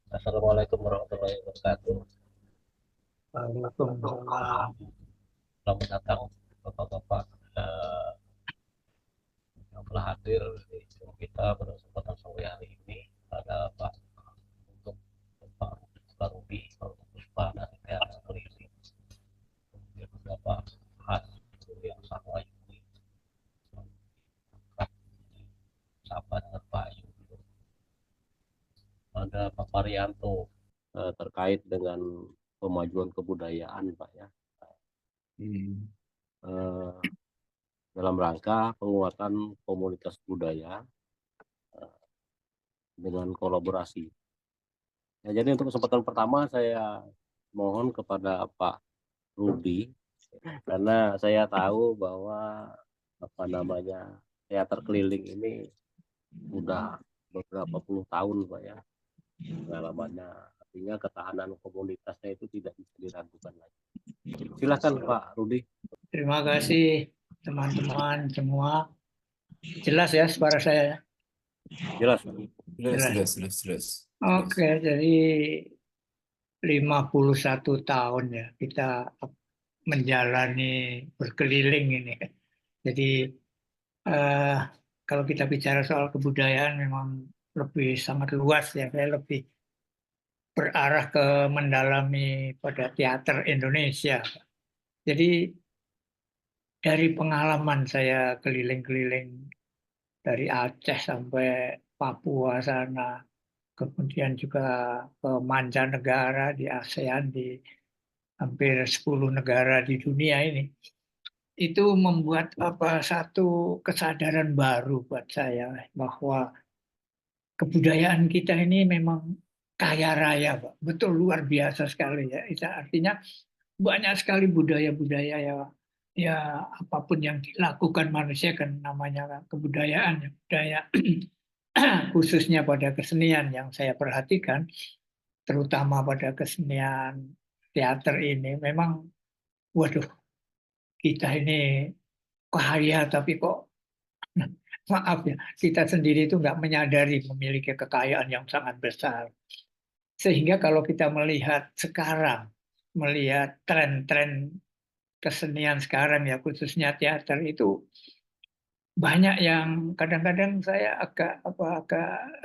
Assalamualaikum warahmatullahi wabarakatuh. Waalaikumsalam. Selamat datang Bapak-bapak eh, yang telah hadir di Zoom kita pada kesempatan sore hari ini. Ada Pak untuk Pak Ruby, Pak Puspa dari Teater Keliling, kemudian ada Pak Has yang sama ini, sahabat dengan Pak Ayu, ada Pak Marianto terkait dengan pemajuan kebudayaan Pak ya. Hmm. Eh, dalam rangka penguatan komunitas budaya dengan kolaborasi. Ya, jadi untuk kesempatan pertama saya mohon kepada Pak Rudi karena saya tahu bahwa apa namanya teater keliling ini sudah beberapa puluh tahun Pak ya pengalamannya. Artinya ketahanan komunitasnya itu tidak bisa diragukan lagi. Silakan Pak Rudi. Terima kasih teman-teman semua. Jelas ya suara saya ya? Jelas Pak. Jelas, Jelas. jelas, jelas, jelas. Oke, jadi 51 tahun ya kita menjalani berkeliling ini. Jadi eh, kalau kita bicara soal kebudayaan memang lebih sangat luas ya. Saya lebih berarah ke mendalami pada teater Indonesia. Jadi dari pengalaman saya keliling-keliling dari Aceh sampai Papua sana, kemudian juga ke mancanegara di ASEAN, di hampir 10 negara di dunia ini. Itu membuat satu kesadaran baru buat saya bahwa kebudayaan kita ini memang kaya raya, Pak. Betul luar biasa sekali ya. Itu artinya banyak sekali budaya-budaya ya, ya apapun yang dilakukan manusia kan namanya kebudayaan ya, budaya khususnya pada kesenian yang saya perhatikan, terutama pada kesenian teater ini, memang, waduh, kita ini kaya tapi kok, maaf ya, kita sendiri itu nggak menyadari memiliki kekayaan yang sangat besar. Sehingga kalau kita melihat sekarang, melihat tren-tren kesenian sekarang ya, khususnya teater itu, banyak yang kadang-kadang saya agak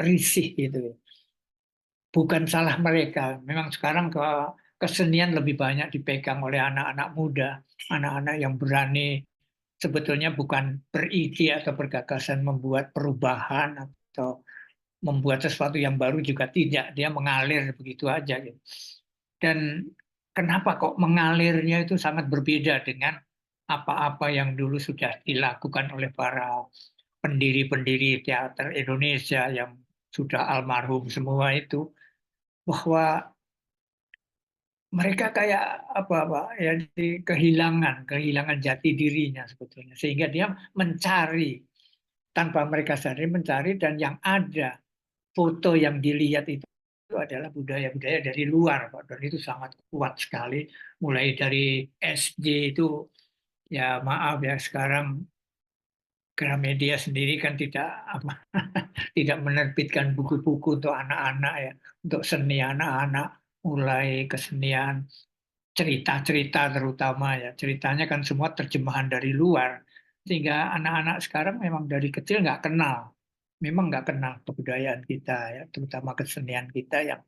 risih gitu. Bukan salah mereka. Memang sekarang kesenian lebih banyak dipegang oleh anak-anak muda, anak-anak yang berani sebetulnya bukan beride atau bergagasan membuat perubahan atau membuat sesuatu yang baru juga tidak, dia mengalir begitu aja gitu. Dan kenapa kok mengalirnya itu sangat berbeda dengan apa-apa yang dulu sudah dilakukan oleh para pendiri-pendiri teater Indonesia yang sudah almarhum semua itu, bahwa mereka kayak apa ya, kehilangan jati dirinya sebetulnya, sehingga dia mencari, tanpa mereka sadari mencari, dan yang ada foto yang dilihat itu adalah budaya-budaya dari luar, Pak. Dan itu sangat kuat sekali, mulai dari SD itu, ya maaf ya, sekarang Gramedia sendiri kan tidak menerbitkan buku-buku untuk anak-anak ya, untuk seni anak-anak, mulai kesenian cerita-cerita terutama ya. Ceritanya kan semua terjemahan dari luar. Sehingga anak-anak sekarang memang dari kecil memang nggak kenal kebudayaan kita ya, terutama kesenian kita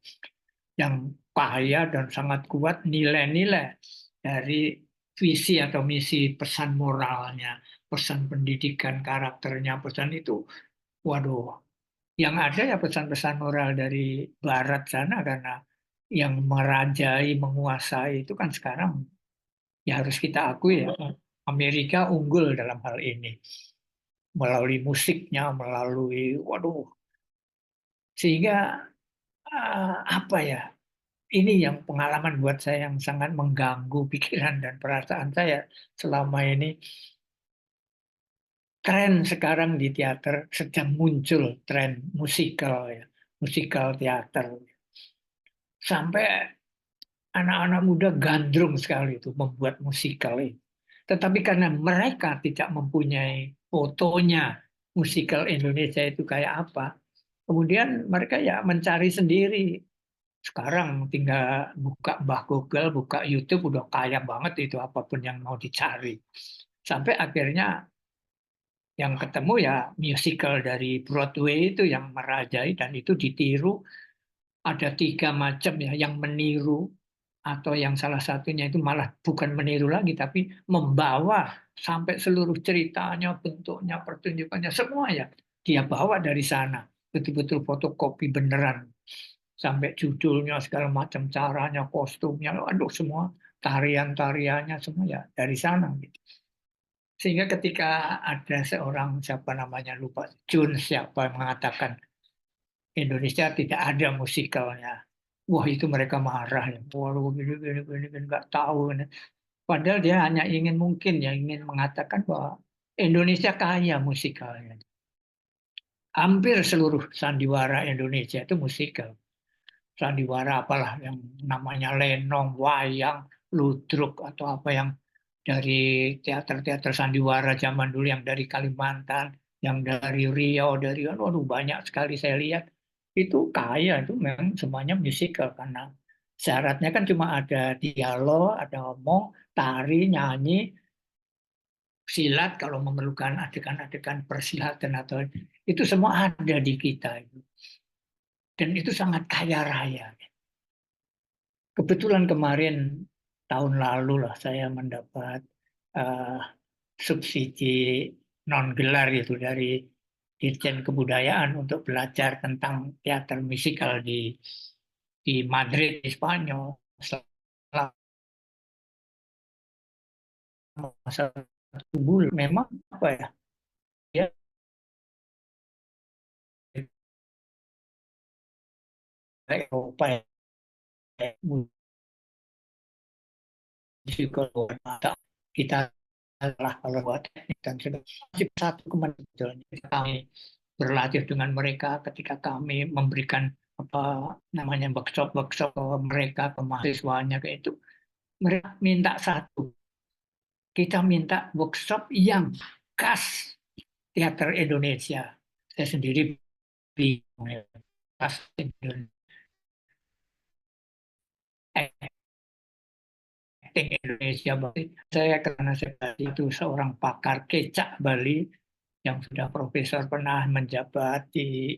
yang kaya dan sangat kuat nilai-nilai dari visi atau misi, pesan moralnya, pesan pendidikan karakternya, pesan itu. Waduh, yang ada ya pesan-pesan moral dari barat sana, karena yang merajai, menguasai itu kan sekarang, ya harus kita akui ya, Amerika unggul dalam hal ini. Melalui musiknya, melalui, waduh, sehingga apa ya, ini yang pengalaman buat saya yang sangat mengganggu pikiran dan perasaan saya selama ini. Tren sekarang di teater sedang muncul, tren musikal ya, musikal teater. Sampai anak-anak muda gandrung sekali itu membuat musikal ini. Tetapi karena mereka tidak mempunyai fotonya musikal Indonesia itu kayak apa, Kemudian mereka ya mencari sendiri. Sekarang tinggal buka Google, buka YouTube, udah kaya banget itu apapun yang mau dicari. Sampai akhirnya yang ketemu ya musical dari Broadway itu yang merajai dan itu ditiru. Ada tiga macam ya, yang meniru atau yang salah satunya itu malah bukan meniru lagi tapi membawa sampai seluruh ceritanya, bentuknya, pertunjukannya semua ya dia bawa dari sana. Betul-betul fotokopi beneran sampai judulnya segala macam, caranya, kostumnya, aduh semua tarian-tariannya semua ya dari sana gitu. Sehingga ketika ada seorang siapa namanya lupa Jun siapa yang mengatakan Indonesia tidak ada musikalnya. Wah itu mereka marah ya. Waduh gini, nggak tahu. Padahal dia hanya ingin mungkin ya ingin mengatakan bahwa Indonesia kaya musikalnya. Hampir seluruh sandiwara Indonesia itu musikal. Sandiwara apalah yang namanya lenong, wayang, ludruk atau apa yang dari teater-teater sandiwara zaman dulu yang dari Kalimantan, yang dari Riau, dari waduh banyak sekali saya lihat itu kaya itu memang semuanya musikal karena syaratnya kan cuma ada dialog, ada ngomong, tari, nyanyi, silat kalau memerlukan adegan-adegan persilatan atau itu semua ada di kita itu. Dan itu sangat kaya raya. Kebetulan kemarin tahun lalu lah saya mendapat eh, subsidi non gelar itu dari Dirjen Kebudayaan untuk belajar tentang teater musikal di Madrid, di Spanyol selama satu bulan. Memang apa ya? Ya Eropa ya, musikal kita lah kalau buat teknik dan masih satu kemajuan kami berlatih dengan mereka ketika kami memberikan apa namanya workshop ke mereka ke mahasiswanya kayak itu mereka minta satu kita minta workshop yang khas teater Indonesia saya sendiri bingung ya. Khas Indonesia acting Indonesia Bali. Saya karena saya itu seorang pakar kecak Bali yang sudah profesor pernah menjabat di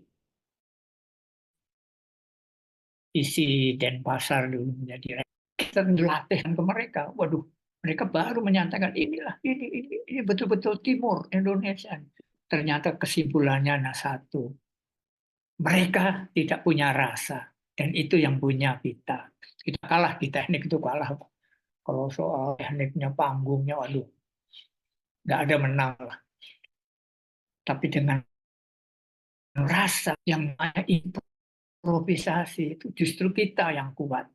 isi Denpasar dulu menjadi kita latihan ke mereka. Waduh, mereka baru menyatakan ini betul-betul timur Indonesia. Ternyata kesimpulannya nah satu, mereka tidak punya rasa dan itu yang punya kita. Kita kalah di teknik itu kalah. Kalau soal tekniknya panggungnya, waduh, nggak ada menang lah. Tapi dengan rasa yang improvisasi itu justru kita yang kuat.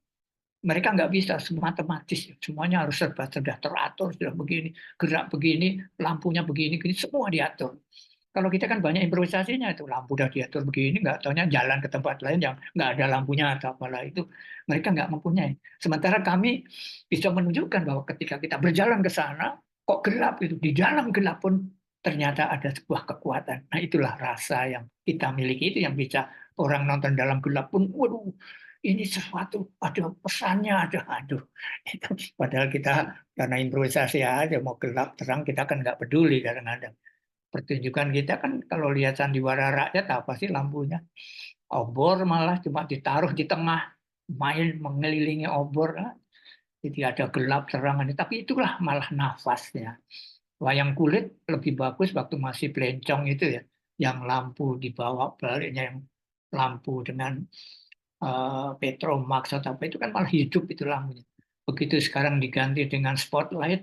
Mereka nggak bisa matematis, semuanya harus serba sudah teratur, sudah begini, gerak begini, lampunya begini, begini, semua diatur. Kalau kita kan banyak improvisasinya itu lampu udah diatur begini, nggak taunya jalan ke tempat lain yang nggak ada lampunya atau apalah itu mereka nggak mempunyai. Sementara kami bisa menunjukkan bahwa ketika kita berjalan ke sana, kok gelap itu di dalam gelap pun ternyata ada sebuah kekuatan. Nah itulah rasa yang kita miliki itu yang bisa orang nonton dalam gelap pun, waduh ini sesuatu ada pesannya ada aduh itu padahal kita karena improvisasi aja mau gelap terang kita kan nggak peduli kadang-kadang pertunjukan kita kan kalau lihat sandiwara rakyat apa sih lampunya obor malah cuma ditaruh di tengah main mengelilingi obor jadi ada gelap terangan tapi itulah malah nafasnya wayang kulit lebih bagus waktu masih pelencong itu ya yang lampu di bawah baliknya yang lampu dengan Petromax atau apa itu kan malah hidup itu lampunya. Begitu sekarang diganti dengan spotlight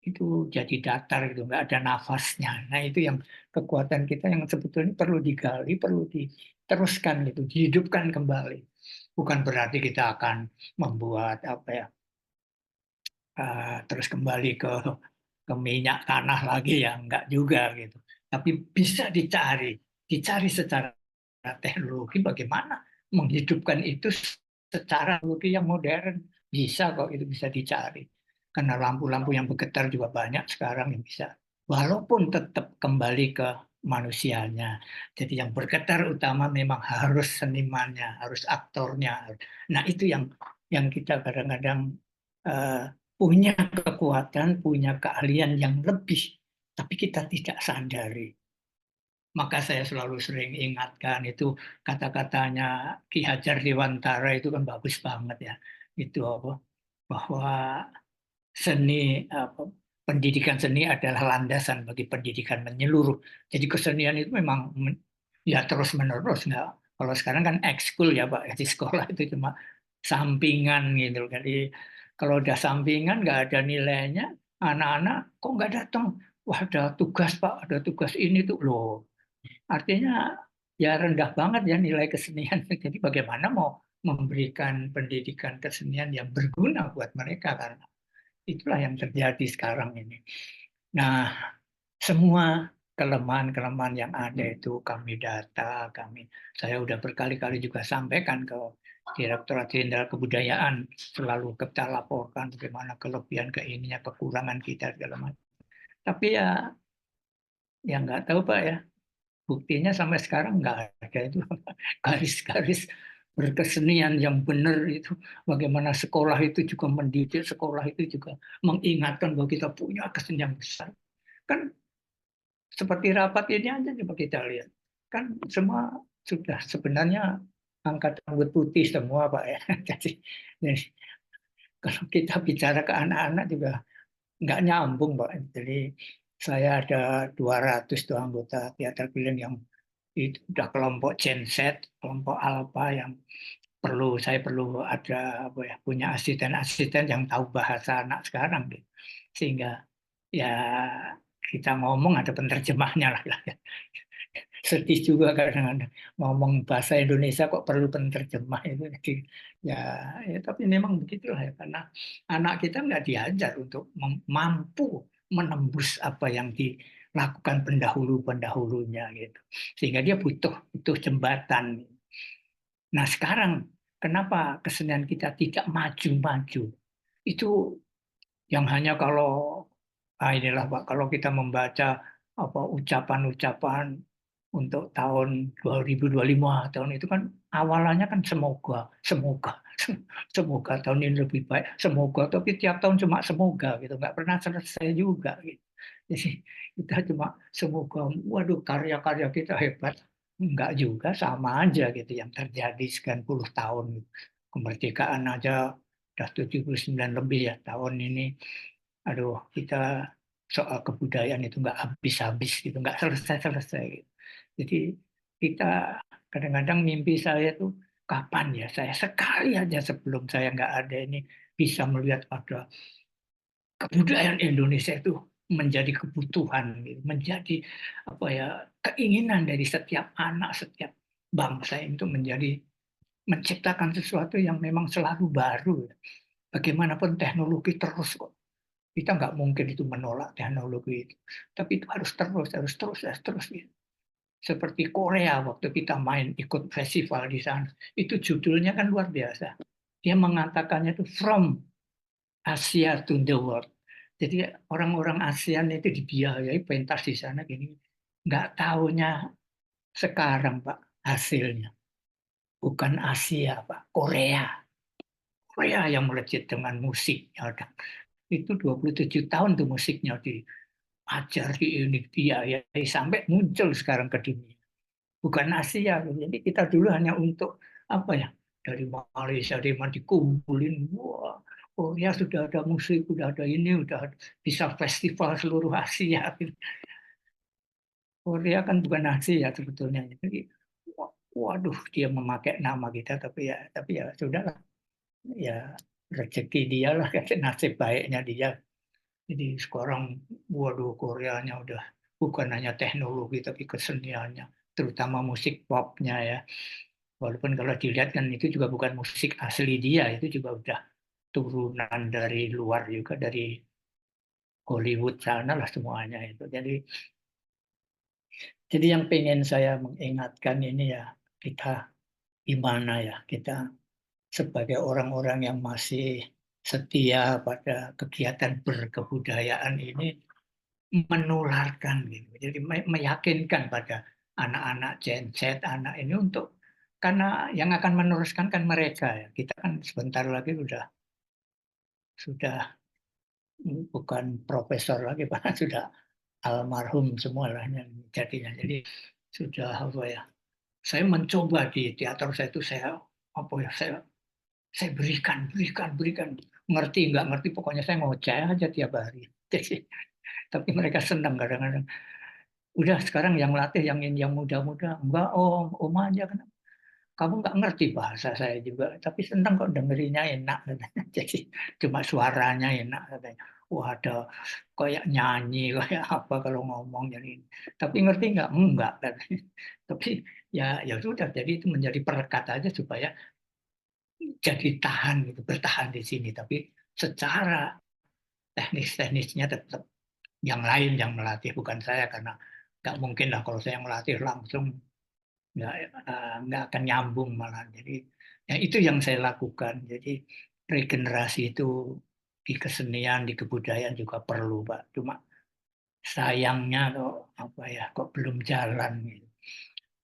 itu jadi datar gitu, nggak ada nafasnya. Nah itu yang kekuatan kita yang sebetulnya perlu digali, perlu diteruskan gitu, dihidupkan kembali. Bukan berarti kita akan membuat apa ya terus kembali ke minyak tanah lagi ya, nggak juga gitu. Tapi bisa dicari secara teknologi bagaimana menghidupkan itu secara teknologi yang modern bisa kok itu bisa dicari karena lampu-lampu yang bergetar juga banyak sekarang yang bisa walaupun tetap kembali ke manusianya. Jadi yang bergetar utama memang harus senimannya, harus aktornya. Nah itu yang kita kadang-kadang punya kekuatan, punya keahlian yang lebih, tapi kita tidak sadari. Maka saya selalu sering ingatkan itu kata-katanya Ki Hajar Dewantara itu kan bagus banget ya. Itu apa? Bahwa seni pendidikan seni adalah landasan bagi pendidikan menyeluruh. Jadi kesenian itu memang ya terus menerus nggak. Kalau sekarang kan ekskul ya Pak, di sekolah itu cuma sampingan gitu. Jadi kalau udah sampingan nggak ada nilainya, anak-anak kok nggak datang? Wah ada tugas Pak, ada tugas ini tuh loh. Artinya ya rendah banget ya nilai kesenian. Jadi bagaimana mau memberikan pendidikan kesenian yang berguna buat mereka kan? Itulah yang terjadi sekarang ini. Nah, semua kelemahan-kelemahan yang ada itu kami data, saya udah berkali-kali juga sampaikan ke Direktorat Jenderal Kebudayaan, selalu kita laporkan bagaimana kelebihan, keininya, kekurangan kita segala macam. Tapi ya nggak tahu Pak ya, buktinya sampai sekarang nggak ada itu garis-garis berkesenian yang benar itu. Bagaimana sekolah itu juga mendidik, sekolah itu juga mengingatkan bahwa kita punya kesenian besar. Kan seperti rapat ini aja coba kita lihat. Kan semua sudah sebenarnya angkat rambut putih semua Pak ya. Jadi kalau kita bicara ke anak-anak juga nggak nyambung Pak. Jadi saya ada 200 tuh anggota teater keliling yang itu udah kelompok Gen Z, kelompok Alpha yang saya perlu ada apa ya, punya asisten-asisten yang tahu bahasa anak sekarang gitu. Sehingga ya kita ngomong ada penerjemahnya lah. Sedih juga kadang-kadang ngomong bahasa Indonesia kok perlu penerjemah itu. Jadi ya, ya tapi memang begitulah ya karena anak kita nggak diajar untuk mampu menembus apa yang dilakukan pendahulu-pendahulunya gitu. Sehingga dia butuh butuh jembatan. Nah sekarang kenapa kesenian kita tidak maju-maju? Itu yang hanya kalau inilah Pak, kalau kita membaca apa ucapan-ucapan untuk tahun 2025 tahun itu kan awalannya kan semoga, semoga, semoga tahun ini lebih baik, semoga, tapi tiap tahun cuma semoga gitu, nggak pernah selesai juga gitu. Jadi kita cuma semoga, waduh karya-karya kita hebat, nggak juga sama aja gitu yang terjadi sekian puluh tahun. Kemerdekaan aja udah 79 lebih ya tahun ini. Aduh, kita soal kebudayaan itu nggak habis-habis gitu, nggak selesai-selesai gitu. Jadi kita kadang-kadang mimpi saya tuh kapan ya saya sekali aja sebelum saya nggak ada ini bisa melihat ada kebudayaan Indonesia itu menjadi kebutuhan, gitu. Menjadi apa ya keinginan dari setiap anak, setiap bangsa itu menjadi menciptakan sesuatu yang memang selalu baru. Bagaimanapun teknologi terus kok. Kita nggak mungkin itu menolak teknologi itu. Tapi itu harus terus, harus terus, harus terus. Gitu. Seperti Korea waktu kita main ikut festival di sana. Itu judulnya kan luar biasa. Dia mengatakannya itu from Asia to the world. Jadi orang-orang ASEAN itu dibiayai pentas di sana gini. Nggak tahunya sekarang Pak hasilnya. Bukan Asia Pak, Korea. Korea yang melejit dengan musiknya. Itu 27 tahun tuh musiknya diajar di ini dibiayai sampai muncul sekarang ke dunia. Bukan Asia. Jadi kita dulu hanya untuk apa ya dari Malaysia dari mana dikumpulin. Wah, oh ya sudah ada musik, sudah ada ini, sudah bisa festival seluruh Asia. Korea kan bukan Asia sebetulnya. Jadi, waduh dia memakai nama kita tapi ya sudah lah. Ya rezeki dia lah, nasib baiknya dia. Jadi sekarang, waduh Koreanya udah bukan hanya teknologi tapi keseniannya, terutama musik popnya ya. Walaupun kalau dilihat kan itu juga bukan musik asli dia, itu juga udah turunan dari luar juga dari Hollywood sana lah semuanya itu. Jadi yang pengen saya mengingatkan ini ya kita gimana ya kita sebagai orang-orang yang masih setia pada kegiatan berkebudayaan ini menularkan gitu. Jadi meyakinkan pada anak-anak Gen Z, anak ini untuk karena yang akan meneruskan kan mereka ya. Kita kan sebentar lagi sudah bukan profesor lagi, Pak, sudah almarhum semua lah yang jadinya. Jadi sudah apa ya? Saya mencoba di teater saya itu saya apa ya? Saya berikan, ngerti nggak ngerti pokoknya saya ngoceh aja tiap hari. Jadi, tapi mereka senang kadang-kadang. Udah sekarang yang latih yang muda-muda, enggak om aja kan. Kamu nggak ngerti bahasa saya juga, tapi senang kok dengerinnya enak katanya. Jadi cuma suaranya enak katanya. Wah ada kayak nyanyi kayak apa kalau ngomong jadi. Tapi ngerti nggak? Enggak katanya. Tapi ya sudah. Jadi itu menjadi perekat aja supaya jadi tahan gitu, bertahan di sini. Tapi secara teknis-teknisnya tetap yang lain yang melatih bukan saya karena nggak mungkin lah kalau saya melatih langsung nggak akan nyambung malah. Jadi ya itu yang saya lakukan. Jadi regenerasi itu di kesenian, di kebudayaan juga perlu, Pak. Cuma sayangnya kok apa ya, kok belum jalan gitu.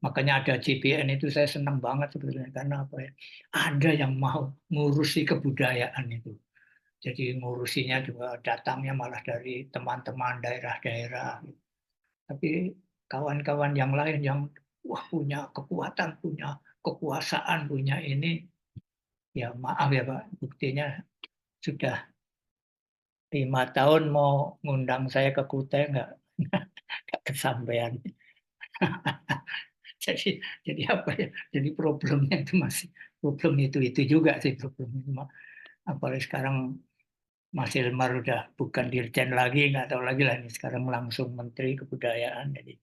Makanya ada JPN itu saya senang banget sebetulnya karena apa ya? Ada yang mau ngurusi kebudayaan itu. Jadi ngurusinya juga datangnya malah dari teman-teman daerah-daerah. Tapi kawan-kawan yang lain yang wah punya kekuatan, punya kekuasaan, punya ini, ya maaf ya Pak, buktinya sudah 5 tahun mau ngundang saya ke Kutai nggak kesampaian. Jadi apa ya? Jadi problemnya itu masih problem itu juga sih problemnya. Apalagi sekarang Mas Hilmar udah bukan dirjen lagi, nggak tahu lagi lah ini sekarang langsung Menteri Kebudayaan. Jadi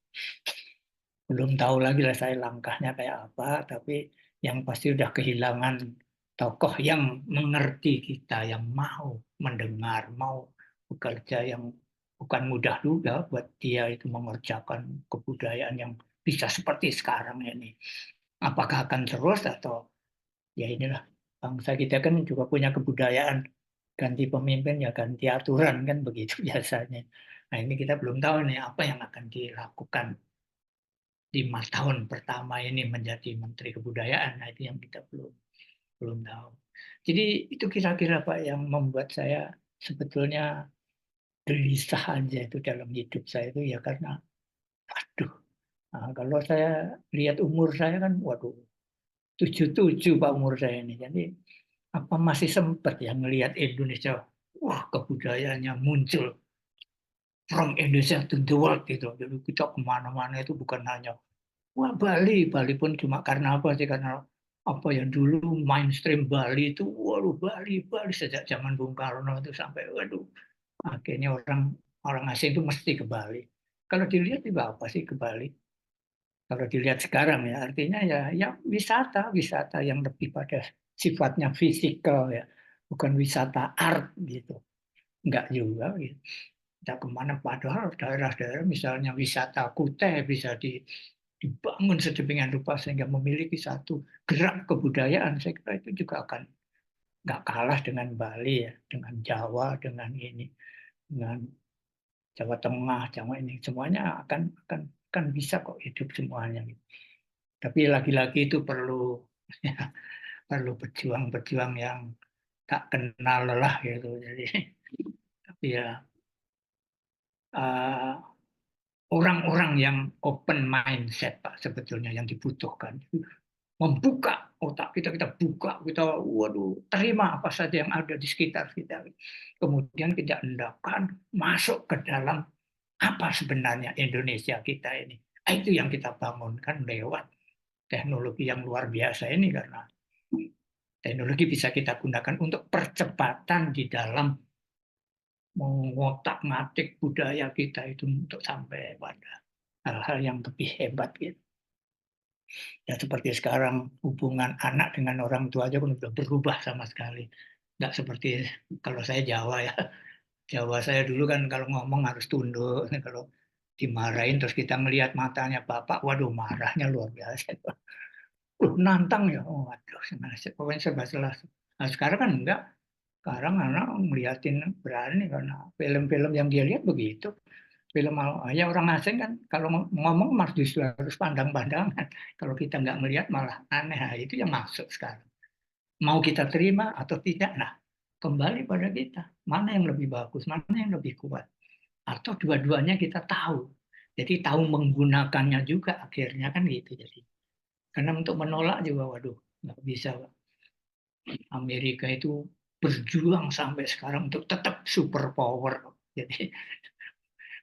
belum tahu lagi lah saya langkahnya kayak apa, tapi yang pasti udah kehilangan tokoh yang mengerti kita, yang mau mendengar, mau bekerja yang bukan mudah juga buat dia itu mengerjakan kebudayaan yang bisa seperti sekarang ini. Apakah akan terus atau ya inilah bangsa kita kan juga punya kebudayaan ganti pemimpin ya ganti aturan kan begitu biasanya. Nah ini kita belum tahu nih apa yang akan dilakukan 5 tahun pertama ini menjadi Menteri Kebudayaan. Nah, itu yang kita belum belum tahu. Jadi itu kira-kira Pak yang membuat saya sebetulnya gelisah aja itu dalam hidup saya itu ya karena aduh, nah, kalau saya lihat umur saya kan waduh 77 Pak umur saya ini. Jadi apa masih sempat ya ngelihat Indonesia wah kebudayaannya muncul from Indonesia to the world gitu. Jadi kita kemana-mana itu bukan hanya wah Bali, Bali pun cuma karena apa sih? Karena apa yang dulu mainstream Bali itu, waduh Bali, Bali sejak zaman Bung Karno itu sampai, waduh, akhirnya orang orang asing itu mesti ke Bali. Kalau dilihat juga apa sih ke Bali? Kalau dilihat sekarang ya, artinya ya wisata, wisata yang lebih pada sifatnya fisikal ya, bukan wisata art gitu. Enggak juga gitu. Kita kemana padahal daerah-daerah misalnya wisata Kutai bisa dibangun sedemikian rupa sehingga memiliki satu gerak kebudayaan. Saya kira itu juga akan nggak kalah dengan Bali ya, dengan Jawa, dengan ini, dengan Jawa Tengah, Jawa ini semuanya akan bisa kok hidup semuanya. Tapi lagi-lagi itu perlu ya, perlu berjuang-berjuang yang tak kenal lelah gitu. Jadi tapi ya uh, orang-orang yang open mindset Pak sebetulnya yang dibutuhkan membuka otak kita, kita buka, kita waduh terima apa saja yang ada di sekitar kita. Kemudian kita hendakkan masuk ke dalam apa sebenarnya Indonesia kita ini. Itu yang kita bangunkan lewat teknologi yang luar biasa ini karena teknologi bisa kita gunakan untuk percepatan di dalam mengotak-ngatik budaya kita itu untuk sampai pada hal-hal yang lebih hebat gitu. Ya seperti sekarang hubungan anak dengan orang tua aja pun sudah berubah sama sekali. Nggak seperti kalau saya Jawa ya. Jawa saya dulu kan kalau ngomong harus tunduk. Kalau dimarahin terus kita melihat matanya bapak, waduh marahnya luar biasa. Nantang ya, oh, waduh, pokoknya serba salah. Nah, sekarang kan enggak. Sekarang anak ngeliatin berani karena film-film yang dia lihat begitu. ya orang asing kan kalau ngomong harus pandang-pandangan. Kalau kita nggak melihat malah aneh. Nah, itu yang masuk sekarang. Mau kita terima atau tidak, nah kembali pada kita. Mana yang lebih bagus, mana yang lebih kuat. Atau dua-duanya kita tahu. Jadi tahu menggunakannya juga akhirnya kan gitu. Jadi karena untuk menolak juga, waduh, nggak bisa, Pak. Amerika itu berjuang sampai sekarang untuk tetap super power. Jadi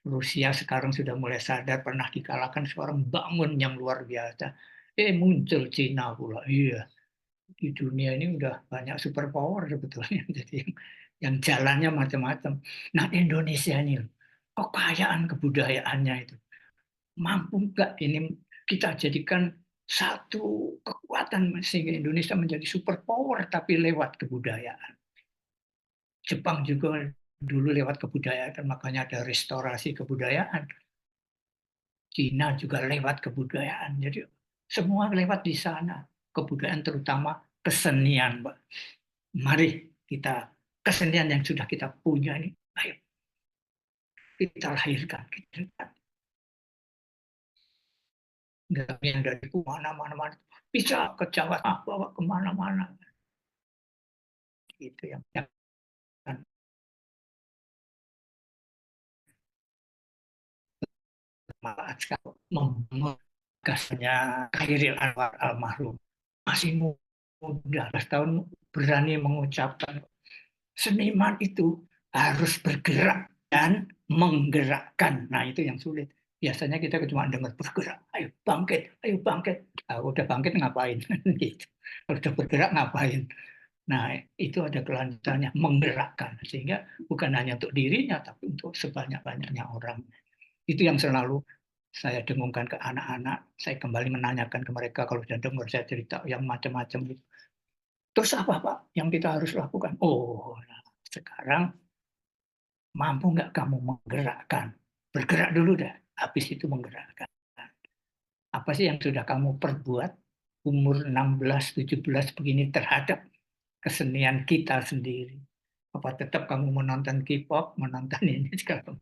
Rusia sekarang sudah mulai sadar pernah dikalahkan, sekarang bangun yang luar biasa. Muncul Cina pula. Iya, di dunia ini udah banyak super power sebetulnya. Jadi yang jalannya macam-macam. Nah, Indonesia ini kekayaan kebudayaannya itu mampu nggak ini kita jadikan satu kekuatan sehingga Indonesia menjadi super power tapi lewat kebudayaan. Jepang juga dulu lewat kebudayaan, makanya ada restorasi kebudayaan. Cina juga lewat kebudayaan. Jadi semua lewat di sana. Kebudayaan terutama kesenian, Mbak. Mari kita kesenian yang sudah kita punya ini, ayo kita lahirkan. Nggak yang dari mana-mana, bisa ke Jawa, bawa kemana-mana. Itu yang manfaat sekali menggasnya Khairil Anwar almarhum. Masih muda, 11 tahun berani mengucapkan seniman itu harus bergerak dan menggerakkan. Nah, itu yang sulit. Biasanya kita cuma dengar bergerak, ayo bangkit, ayo bangkit. Ah, udah bangkit ngapain? Gitu. Kalau udah bergerak ngapain? Nah, itu ada kelanjutannya menggerakkan. Sehingga bukan hanya untuk dirinya, tapi untuk sebanyak-banyaknya orang. Itu yang selalu saya dengungkan ke anak-anak. Saya kembali menanyakan ke mereka kalau sudah dengar saya cerita yang macam-macam itu. Terus apa Pak yang kita harus lakukan? Oh, nah, sekarang mampu nggak kamu menggerakkan? Bergerak dulu dah, habis itu menggerakkan. Apa sih yang sudah kamu perbuat umur 16, 17 begini terhadap kesenian kita sendiri? Apa tetap kamu menonton K-pop, menonton ini sekarang?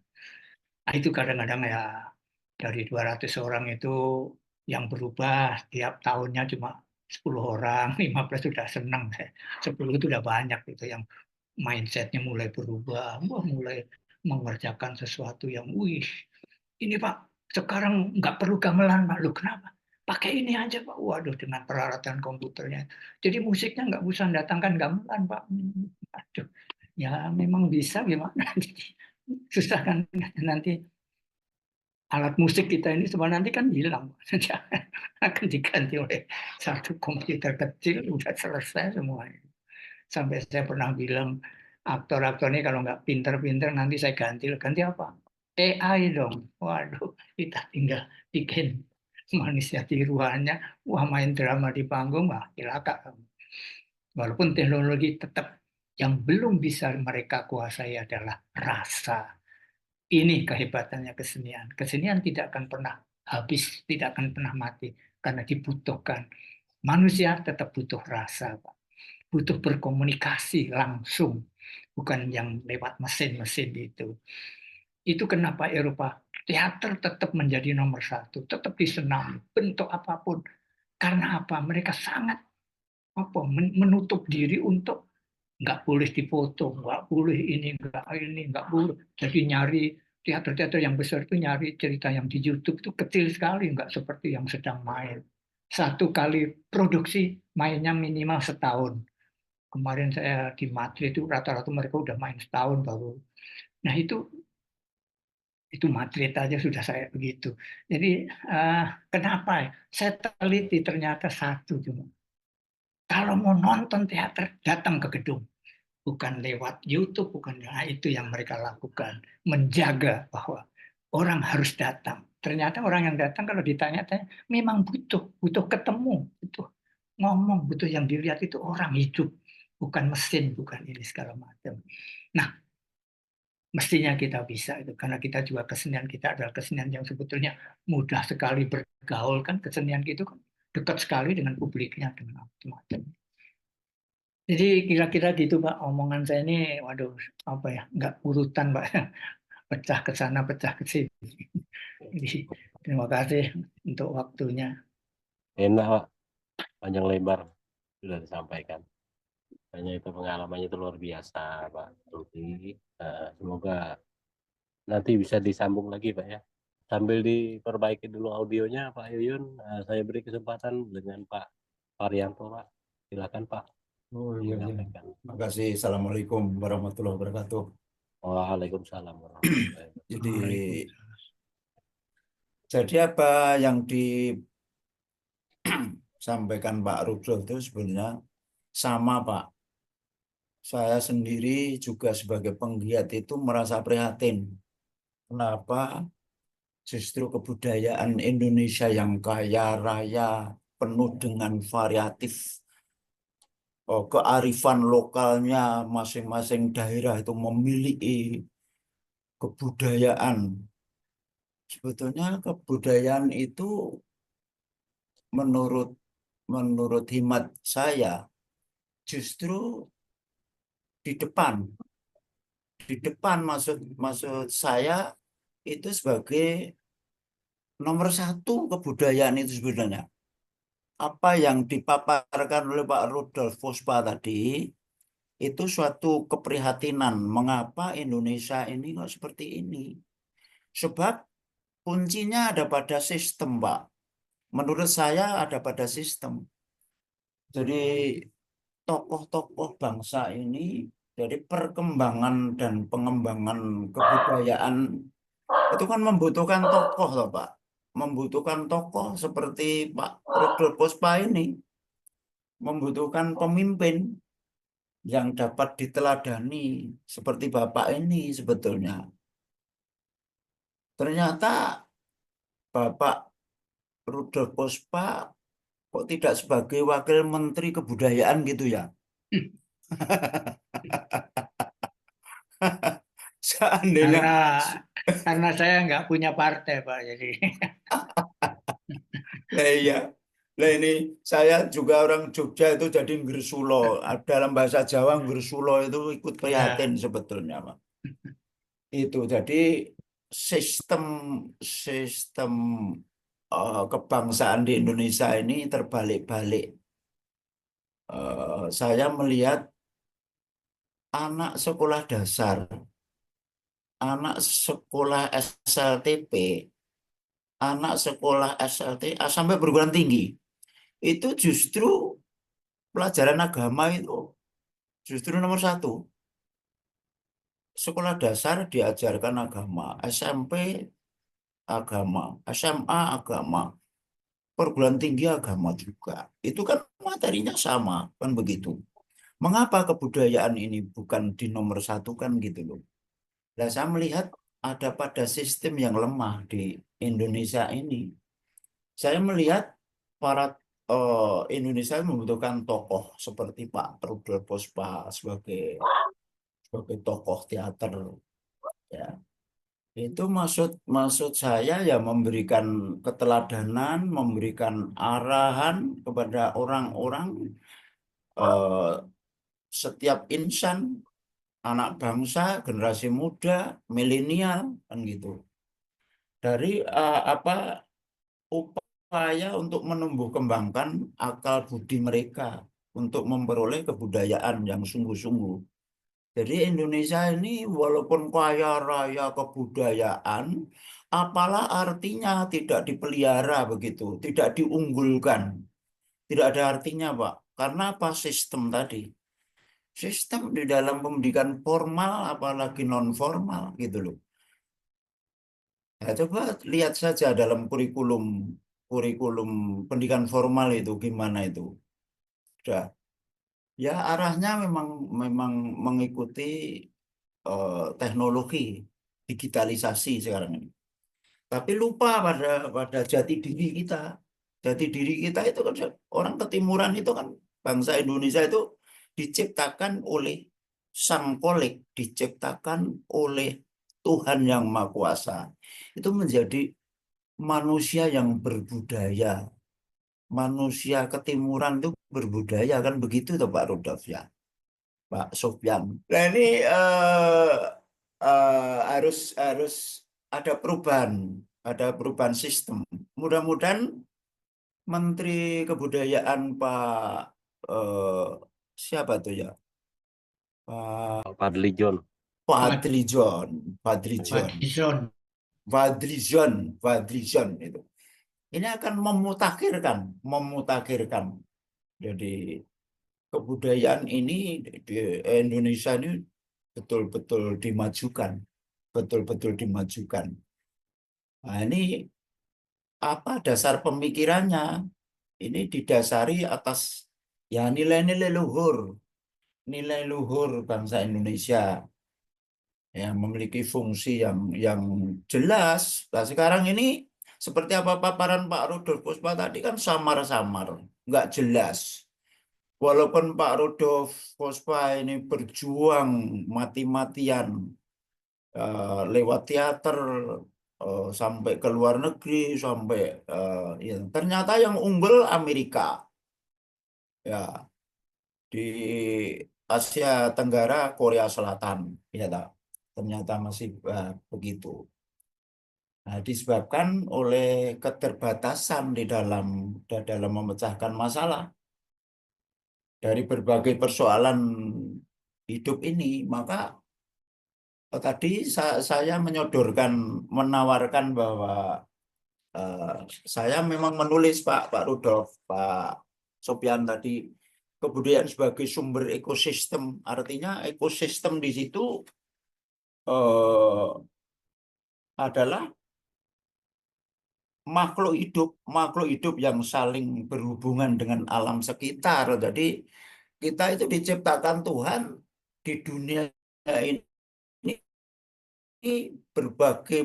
Nah, itu kadang-kadang ya dari 200 orang itu yang berubah tiap tahunnya cuma 10 orang, 15 sudah senang. 10 itu udah banyak gitu yang mindsetnya mulai berubah, mulai mengerjakan sesuatu yang, wih, ini Pak, sekarang nggak perlu gamelan Pak, lu kenapa? Pakai ini aja Pak, waduh dengan peralatan komputernya. Jadi musiknya nggak usah datangkan gamelan Pak. Aduh, ya memang bisa gimana? Susah kan nanti alat musik kita ini sebenarnya nanti kan hilang, akan diganti oleh satu komputer kecil, udah selesai semuanya. Sampai saya pernah bilang aktor-aktor ini kalau nggak pinter-pinter nanti saya ganti apa? AI dong. Waduh, kita tinggal bikin manusia tiruannya, wah main drama di panggung, wah cilaka. Walaupun teknologi tetap yang belum bisa mereka kuasai adalah rasa. Ini kehebatannya kesenian. Kesenian tidak akan pernah habis, tidak akan pernah mati karena dibutuhkan. Manusia tetap butuh rasa, Pak. Butuh berkomunikasi langsung, bukan yang lewat mesin-mesin itu. Itu kenapa Eropa teater tetap menjadi nomor satu, tetap disenangi bentuk apapun. Karena apa? Mereka sangat menutup diri untuk nggak boleh dipoto, nggak boleh ini, nggak boleh. Jadi nyari teater-teater yang besar itu nyari cerita yang di YouTube itu kecil sekali, nggak seperti yang sedang main. Satu kali produksi mainnya minimal setahun. Kemarin saya di Madrid itu rata-rata mereka udah main setahun baru. Nah itu Madrid aja sudah saya begitu. Jadi kenapa? Saya teliti ternyata satu cuma. Kalau mau nonton teater datang ke gedung. Bukan lewat YouTube, bukan itu yang mereka lakukan, menjaga bahwa orang harus datang. Ternyata orang yang datang kalau ditanya-tanya memang butuh ketemu, butuh ngomong, butuh yang dilihat itu orang hidup, bukan mesin, bukan ini segala macam. Nah, mestinya kita bisa itu karena kita juga kesenian kita adalah kesenian yang sebetulnya mudah sekali bergaul kan kesenian gitu kan dekat sekali dengan publiknya dengan macam-macam. Jadi kira-kira gitu Pak, omongan saya ini, waduh, apa ya, nggak urutan Pak. pecah ke sana, pecah ke sini. Jadi terima kasih untuk waktunya. Enak, Pak. Panjang lebar sudah disampaikan. Hanya itu pengalamannya itu luar biasa, Pak Rudi. Semoga nanti bisa disambung lagi, Pak ya. Sambil diperbaiki dulu audionya, Pak Yuyun. Saya beri kesempatan dengan Pak Arianto, Pak. Silakan, Pak. Oh iya, iya. Menyampaikan. Terima kasih. Assalamualaikum warahmatullahi wabarakatuh. Waalaikumsalam warahmatullahi wabarakatuh. Jadi, Waalaikumsalam. apa yang disampaikan Pak Rudolf itu sebenarnya sama, Pak. Saya sendiri juga sebagai penggiat itu merasa prihatin. Kenapa justru kebudayaan Indonesia yang kaya raya, penuh dengan variatif, kearifan lokalnya masing-masing daerah itu memiliki kebudayaan. Sebetulnya kebudayaan itu menurut menurut hemat saya justru di depan. Di depan maksud maksud saya itu sebagai nomor satu kebudayaan itu sebenarnya. Apa yang dipaparkan oleh Pak Rudolf Fospa tadi itu suatu keprihatinan. Mengapa Indonesia ini kok seperti ini? Sebab kuncinya ada pada sistem, Pak. Menurut saya ada pada sistem. Jadi tokoh-tokoh bangsa ini dari perkembangan dan pengembangan kebudayaan itu kan membutuhkan tokoh loh, Pak. Membutuhkan tokoh seperti Pak Rudolf Puspa ini, membutuhkan pemimpin yang dapat diteladani seperti Bapak ini sebetulnya. Ternyata Bapak Rudolf Puspa kok tidak sebagai wakil menteri kebudayaan gitu ya. Seandainya Karena saya nggak punya partai, Pak. Jadi lah iya. Lah ini saya juga orang Jogja itu jadi Nggersulo. Dalam bahasa Jawa Nggersulo itu ikut prihatin ya, sebetulnya, Pak. Itu jadi sistem sistem kebangsaan di Indonesia ini terbalik-balik. Saya melihat anak sekolah dasar, anak sekolah SLTP, anak sekolah SLTA sampai perguruan tinggi itu justru pelajaran agama itu justru nomor satu. Sekolah dasar diajarkan agama, SMP agama, SMA agama, perguruan tinggi agama juga. Itu kan materinya sama, kan begitu. Mengapa kebudayaan ini bukan di nomor satu kan gitu loh. Nah, saya melihat ada pada sistem yang lemah di Indonesia ini. Saya melihat para Indonesia membutuhkan tokoh seperti Pak Rudolf Puspa sebagai tokoh teater ya. Itu maksud maksud saya ya memberikan keteladanan, memberikan arahan kepada orang-orang eh, setiap insan, anak bangsa, generasi muda, milenial kan gitu. Dari upaya untuk menumbuh kembangkan akal budi mereka untuk memperoleh kebudayaan yang sungguh-sungguh. Jadi Indonesia ini walaupun kaya raya kebudayaan, apalah artinya tidak dipelihara begitu, tidak diunggulkan. Tidak ada artinya, Pak. Karena apa sistem tadi? Sistem di dalam pendidikan formal apalagi non formal gitu loh. Ya, coba lihat saja dalam kurikulum kurikulum pendidikan formal itu gimana itu. Sudah. Ya arahnya memang memang mengikuti teknologi digitalisasi sekarang ini. Tapi lupa pada jati diri kita. Jati diri kita itu kan orang ketimuran itu kan bangsa Indonesia itu diciptakan oleh Sang Kolek, diciptakan oleh Tuhan yang Maha Kuasa. Itu menjadi manusia yang berbudaya. Manusia ketimuran itu berbudaya kan begitu tuh Pak Rudolf ya. Pak Sofyan. Nah ini harus ada perubahan sistem. Mudah-mudahan Menteri Kebudayaan Pak siapa tuh ya? Pak Fadli John. Fadlijon Fadlizon. itu. Ini akan memutakhirkan. Jadi kebudayaan ini di Indonesia ini betul-betul dimajukan. Nah, ini apa dasar pemikirannya? Ini didasari atas ya nilai-nilai luhur bangsa Indonesia yang memiliki fungsi yang jelas. Nah, sekarang ini seperti apa paparan Pak Rudolf Puspa tadi kan samar-samar, nggak jelas. Walaupun Pak Rudolf Puspa ini berjuang mati-matian lewat teater sampai ke luar negeri, sampai ya, ternyata yang unggul Amerika, ya di Asia Tenggara Korea Selatan, ya tak? Ternyata masih begitu. Nah, disebabkan oleh keterbatasan di dalam memecahkan masalah dari berbagai persoalan hidup ini, maka tadi saya menawarkan bahwa saya memang menulis Pak Rudolf, Pak Sopyan tadi, kebudayaan sebagai sumber ekosistem, artinya ekosistem di situ adalah makhluk hidup yang saling berhubungan dengan alam sekitar. Jadi kita itu diciptakan Tuhan di dunia ini berbagai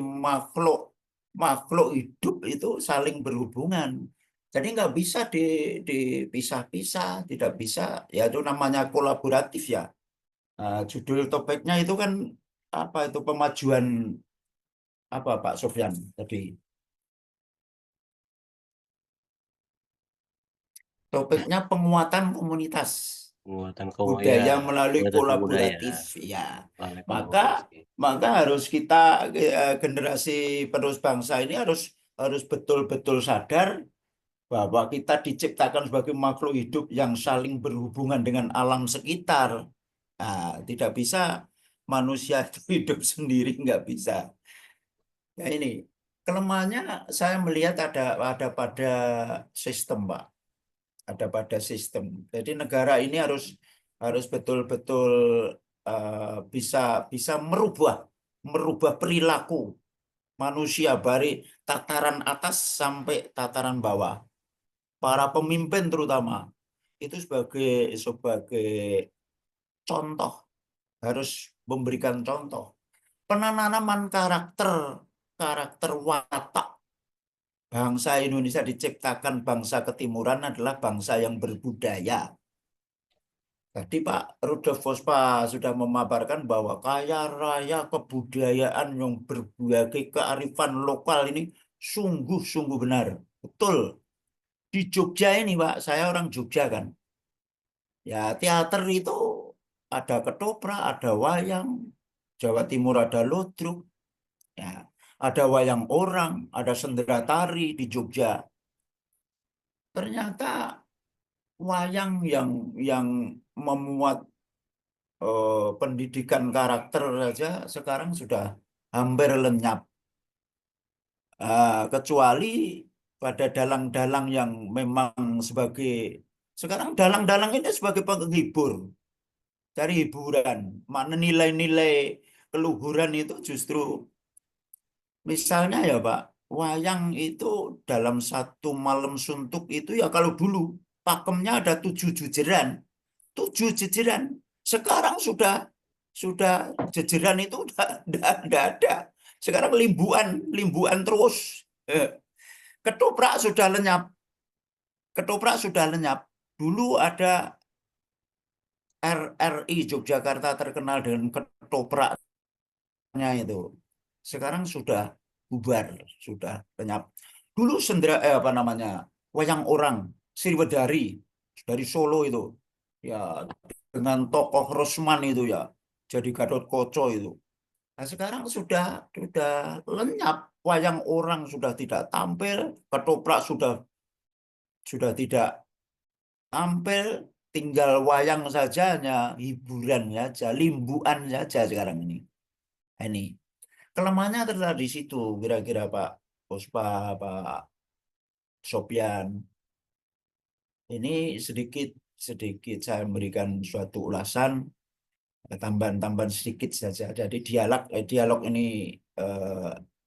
makhluk hidup itu saling berhubungan. Jadi nggak bisa dipisah-pisah, tidak bisa. Ya itu namanya kolaboratif ya. Nah, judul topiknya itu kan apa itu pemajuan apa Pak Sofyan tadi? Topiknya penguatan komunitas Penguatan budaya melalui penguatan kolaboratif kebudayaan ya. melalui Maka kolaborasi. harus kita generasi penerus bangsa ini harus betul-betul sadar bahwa kita diciptakan sebagai makhluk hidup yang saling berhubungan dengan alam sekitar. Nah, tidak bisa manusia itu hidup sendiri, nggak bisa. Ya ini kelemahannya saya melihat ada pada sistem, Pak. Ada pada sistem. Jadi negara ini harus betul-betul bisa merubah perilaku manusia dari tataran atas sampai tataran bawah. Para pemimpin terutama itu sebagai contoh, harus memberikan contoh. Penanaman karakter watak bangsa Indonesia diciptakan bangsa ketimuran adalah bangsa yang berbudaya. Tadi Pak Rudolf Puspa sudah memaparkan bahwa kaya raya kebudayaan yang berbagai kearifan lokal ini sungguh-sungguh benar. Betul. Di Jogja ini Pak, saya orang Jogja kan. Ya teater itu ada ketoprak, ada wayang. Jawa Timur ada ludruk. Ya, ada wayang orang, ada sendera tari di Jogja. Ternyata wayang yang memuat pendidikan karakter saja sekarang sudah hampir lenyap. Kecuali pada dalang-dalang yang memang sekarang dalang-dalang ini sebagai penghibur, cari hiburan. Mana nilai-nilai keluhuran itu justru, misalnya ya Pak, wayang itu dalam satu malam suntuk itu ya kalau dulu pakemnya ada 7 jejeran. Sekarang sudah jejeran itu udah ada. Sekarang limbuan terus. Ketoprak sudah lenyap. Dulu ada RRI Yogyakarta terkenal dengan ketopraknya itu. Sekarang sudah bubar, sudah lenyap. Dulu wayang orang Sriwedari dari Solo itu. Ya dengan tokoh Rosman itu ya, jadi Gatot Koco itu. Nah, sekarang sudah lenyap, wayang orang sudah tidak tampil, ketoprak sudah tidak tampil, tinggal wayang saja, hanya hiburan saja, limbuan saja sekarang ini. Nah, ini kelemahannya terletak di situ, kira-kira Pak Puspa, Pak Sopyan. Ini sedikit saya memberikan suatu ulasan, tambahan-tambahan sedikit saja. Jadi dialog ini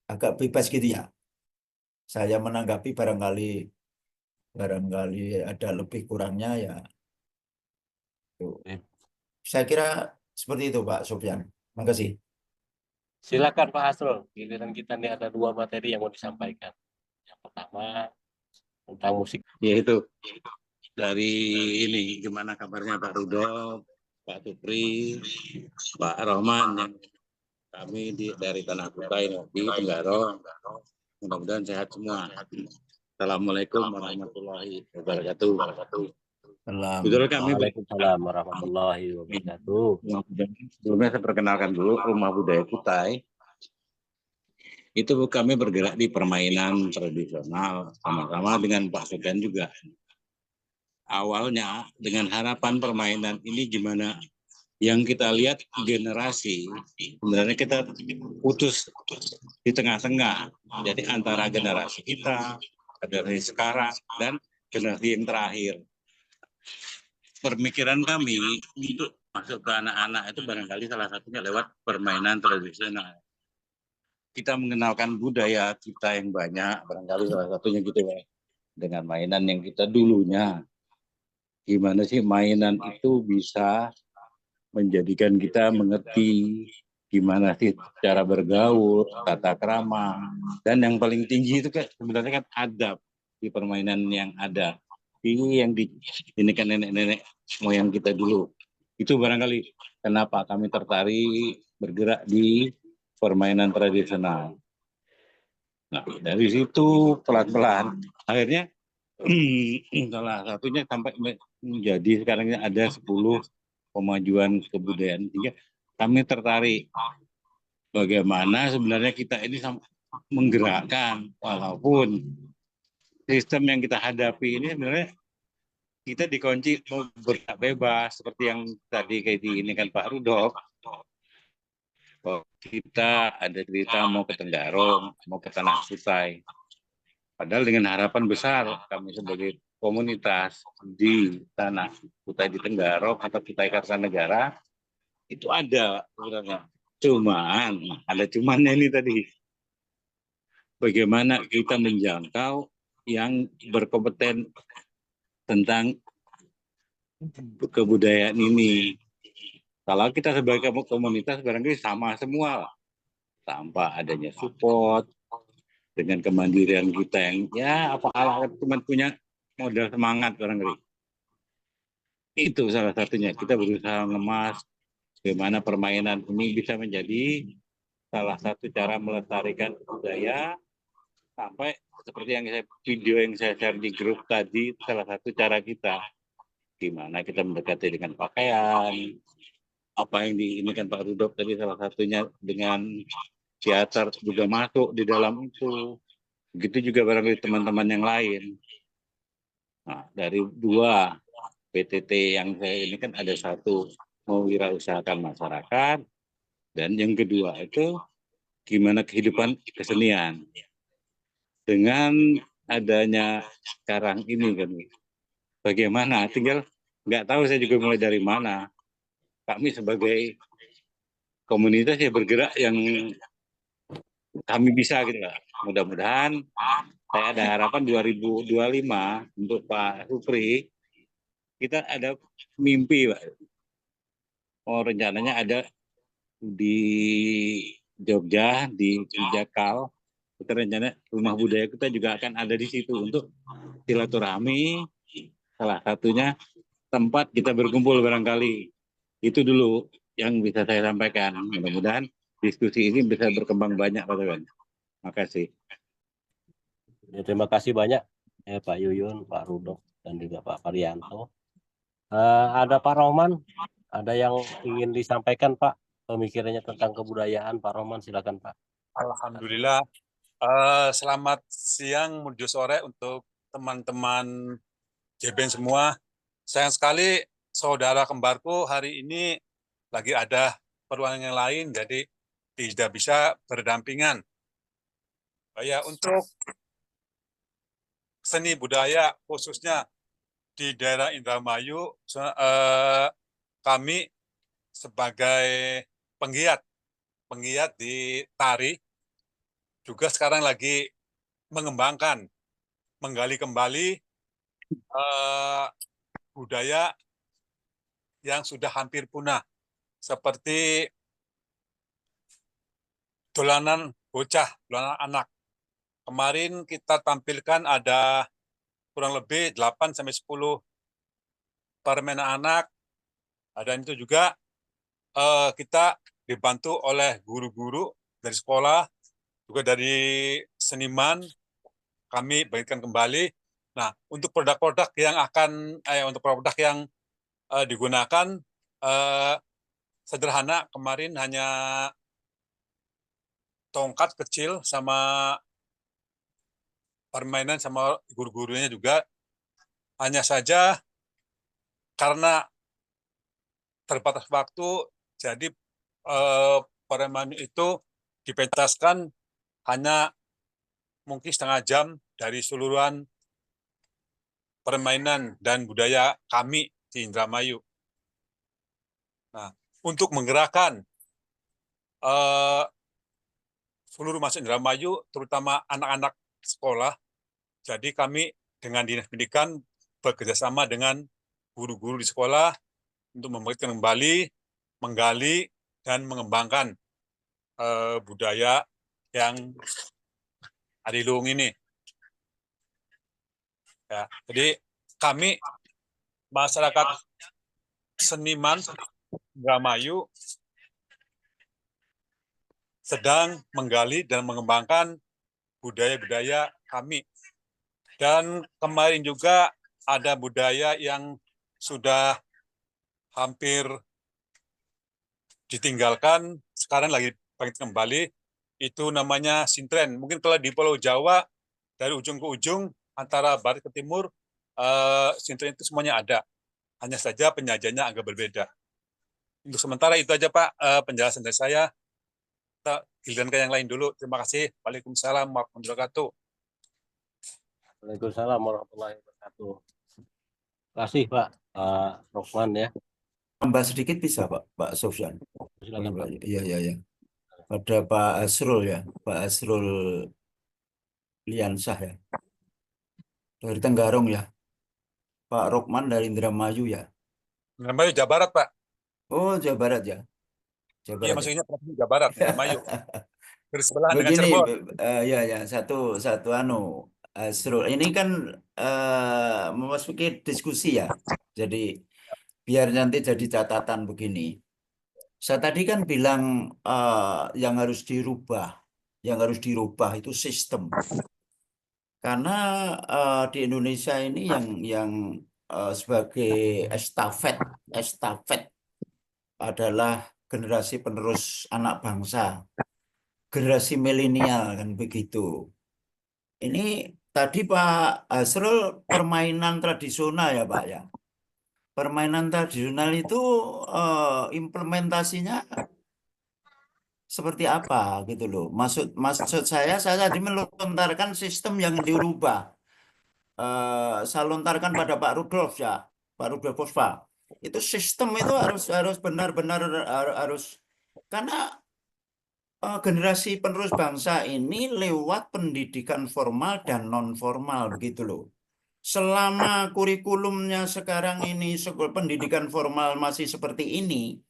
agak bebas gitu ya. Saya menanggapi barangkali ada lebih kurangnya ya. Tuh. Saya kira seperti itu Pak Sofyan. Terima kasih. Silakan Pak Hasrul. Giliran kita nih ada 2 materi yang mau disampaikan. Yang pertama tentang musik, yaitu dari ini gimana kabarnya Pak Rudolf, Pak Supri, Pak Rohman yang kami dari Tanah Kutai di Tenggarong. Mudah-mudahan sehat semua. Assalamualaikum warahmatullahi wabarakatuh. Betul kami. Waalaikumsalam warahmatullahi wabarakatuh. Sebelumnya saya perkenalkan dulu Rumah Budaya Kutai. Itu kami bergerak di permainan tradisional sama-sama dengan Pak Sofyan juga. Awalnya dengan harapan permainan ini gimana? Yang kita lihat generasi, sebenarnya kita putus di tengah-tengah. Jadi antara generasi kita, generasi sekarang, dan generasi yang terakhir. Pemikiran kami untuk masuk ke anak-anak itu barangkali salah satunya lewat permainan tradisional. Kita mengenalkan budaya kita yang banyak, barangkali salah satunya gitu ya, dengan mainan yang kita dulunya. Gimana sih mainan itu bisa menjadikan kita mengerti gimana sih cara bergaul, tata krama, dan yang paling tinggi itu kan sebenarnya kan adab di permainan yang ada. Ini yang ini kan nenek-nenek moyang kita dulu. Itu barangkali kenapa kami tertarik bergerak di permainan tradisional. Nah, dari situ pelan-pelan akhirnya salah satunya sampai menjadi sekarang ini ada 10 pemajuan kebudayaan, sehingga kami tertarik bagaimana sebenarnya kita ini menggerakkan, walaupun sistem yang kita hadapi ini sebenarnya kita dikunci mau bergerak bebas seperti yang tadi kayak ini kan Pak Rudolf. Kita ada cerita mau ke Tenggarong, mau ke Tanah Kutai. Padahal dengan harapan besar kami sebagai komunitas di Tanah Kutai di Tenggarong atau Kutai Kartanegara itu ada sebenarnya. Cuman ada cumannya ini tadi. Bagaimana kita menjangkau yang berkompeten tentang kebudayaan ini. Kalau kita sebagai komunitas barangkali sama semua lah. Tanpa adanya support, dengan kemandirian kita yang ya apalah cuma punya modal semangat barangkali. Itu salah satunya. Kita berusaha mengemas bagaimana permainan ini bisa menjadi salah satu cara melestarikan budaya, sampai seperti yang video yang saya share di grup tadi, salah satu cara kita gimana kita mendekati dengan pakaian, apa yang diinginkan Pak Rudolf tadi salah satunya dengan teater juga masuk di dalam itu. Begitu juga barangkali teman-teman yang lain. Nah, dari 2 PTT yang saya ini kan ada 1 mewirausahakan masyarakat, dan yang kedua itu gimana kehidupan kesenian. Dengan adanya sekarang ini kan, bagaimana? Tinggal nggak tahu saya juga mulai dari mana. Kami sebagai komunitas ya bergerak yang kami bisa gitu lah. Mudah-mudahan saya ada harapan 2025 untuk Pak Supri, kita ada mimpi Pak. Oh, rencananya ada di Jogja, di Jakal. Kita rencana rumah budaya kita juga akan ada di situ untuk silaturahmi. Salah satunya tempat kita berkumpul barangkali. Itu dulu yang bisa saya sampaikan. Mudah-mudahan diskusi ini bisa berkembang banyak, Pak Tewan. Terima kasih. Ya, terima kasih banyak Pak Yuyun, Pak Rudolf, dan juga Pak Parianto. Ada Pak Rohman, ada yang ingin disampaikan Pak pemikirannya tentang kebudayaan. Pak Roman, silakan Pak. Alhamdulillah. Selamat siang menuju sore untuk teman-teman JBN semua. Sayang sekali saudara kembarku hari ini lagi ada keperluan yang lain, jadi tidak bisa berdampingan. Ya, untuk seni budaya khususnya di daerah Indramayu, kami sebagai penggiat di tari juga sekarang lagi menggali kembali budaya yang sudah hampir punah, seperti dolanan bocah, dolanan anak. Kemarin kita tampilkan ada kurang lebih 8-10 permainan anak, dan itu juga kita dibantu oleh guru-guru dari sekolah, juga dari seniman, kami bagikan kembali. Nah, untuk produk-produk yang digunakan sederhana, kemarin hanya tongkat kecil sama permainan sama guru-gurunya juga. Hanya saja karena terbatas waktu, jadi permainan itu dipentaskan hanya mungkin setengah jam dari seluruhan permainan dan budaya kami di Indramayu. Nah, untuk menggerakkan seluruh mahasiswa Indramayu, terutama anak-anak sekolah, jadi kami dengan Dinas Pendidikan bekerjasama dengan guru-guru di sekolah untuk membangkitkan kembali, menggali, dan mengembangkan budaya yang Adiluhung ini. Ya, jadi kami masyarakat seniman Indramayu sedang menggali dan mengembangkan budaya-budaya kami. Dan kemarin juga ada budaya yang sudah hampir ditinggalkan, sekarang lagi bangkit kembali, itu namanya sintren. Mungkin kalau di Pulau Jawa, dari ujung ke ujung, antara barat ke timur, sintren itu semuanya ada. Hanya saja penyajiannya agak berbeda. Untuk sementara itu aja Pak, penjelasan dari saya. Kita giliran ke yang lain dulu. Terima kasih. Waalaikumsalam warahmatullahi wabarakatuh. Waalaikumsalam warahmatullahi wabarakatuh. Terima kasih Pak Rokman ya. Tambah sedikit bisa Pak Sofyan. Silakan Pak. Iya. Pada Pak Asrul ya, Pak Asrul Liansah ya, dari Tenggarong ya. Pak Rokman dari Indramayu ya. Indramayu Jawa Barat Pak. Oh, Jawa Barat ya. Jawa Iya, Barat ya. maksudnya Provinsi Jawa Barat, Indramayu. Dari sebelah dengan Begini, Cirebon. ya satu Asrul. Ini kan memasuki diskusi ya. Jadi biar nanti jadi catatan begini. Saya tadi kan bilang yang harus dirubah itu sistem. Karena di Indonesia ini yang sebagai estafet adalah generasi penerus anak bangsa, generasi milenial kan begitu. Ini tadi Pak Asrul permainan tradisional ya Pak ya. Permainan tradisional itu implementasinya seperti apa gitu loh. Maksud saya tadi melontarkan sistem yang dirubah. Saya lontarkan pada Pak Rudolf ya, Pak Rudolf Pospa. Itu sistem itu harus benar-benar harus, karena generasi penerus bangsa ini lewat pendidikan formal dan non formal begitu loh. Selama kurikulumnya sekarang ini pendidikan formal masih seperti ini,